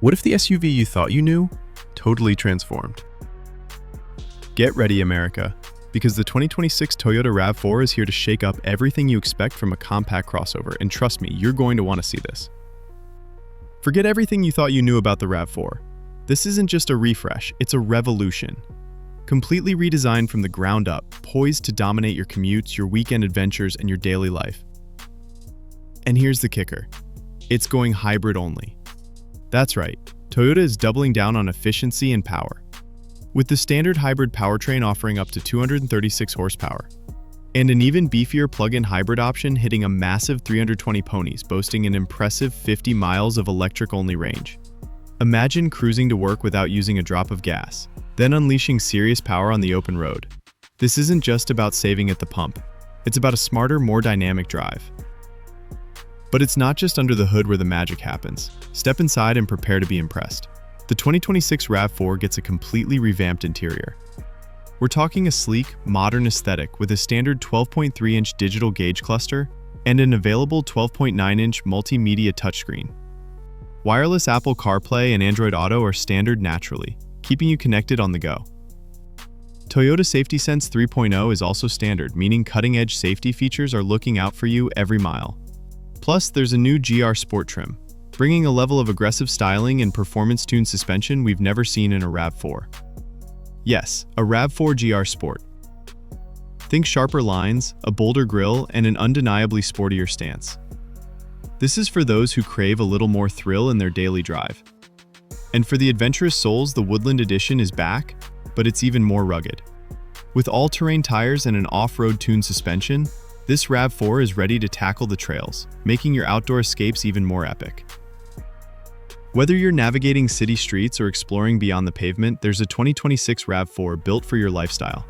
What if the SUV you thought you knew totally transformed? Get ready, America, because the 2026 Toyota RAV4 is here to shake up everything you expect from a compact crossover, and trust me, you're going to want to see this. Forget everything you thought you knew about the RAV4. This isn't just a refresh, it's a revolution. Completely redesigned from the ground up, poised to dominate your commutes, your weekend adventures, and your daily life. And here's the kicker. It's going hybrid only. That's right, Toyota is doubling down on efficiency and power, with the standard hybrid powertrain offering up to 236 horsepower, and an even beefier plug-in hybrid option hitting a massive 320 ponies, boasting an impressive 50 miles of electric-only range. Imagine cruising to work without using a drop of gas, then unleashing serious power on the open road. This isn't just about saving at the pump, it's about a smarter, more dynamic drive. But it's not just under the hood where the magic happens. Step inside and prepare to be impressed. The 2026 RAV4 gets a completely revamped interior. We're talking a sleek, modern aesthetic with a standard 12.3-inch digital gauge cluster and an available 12.9-inch multimedia touchscreen. Wireless Apple CarPlay and Android Auto are standard naturally, keeping you connected on the go. Toyota Safety Sense 3.0 is also standard, meaning cutting-edge safety features are looking out for you every mile. Plus, there's a new GR Sport trim, bringing a level of aggressive styling and performance-tuned suspension we've never seen in a RAV4. Yes, a RAV4 GR Sport. Think sharper lines, a bolder grille, and an undeniably sportier stance. This is for those who crave a little more thrill in their daily drive. And for the adventurous souls, the Woodland Edition is back, but it's even more rugged. With all-terrain tires and an off-road tuned suspension, this RAV4 is ready to tackle the trails, making your outdoor escapes even more epic. Whether you're navigating city streets or exploring beyond the pavement, there's a 2026 RAV4 built for your lifestyle.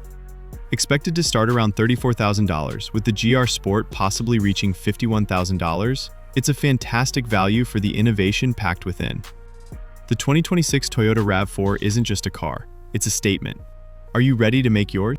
Expected to start around $34,000, with the GR Sport possibly reaching $51,000, it's a fantastic value for the innovation packed within. The 2026 Toyota RAV4 isn't just a car, it's a statement. Are you ready to make yours?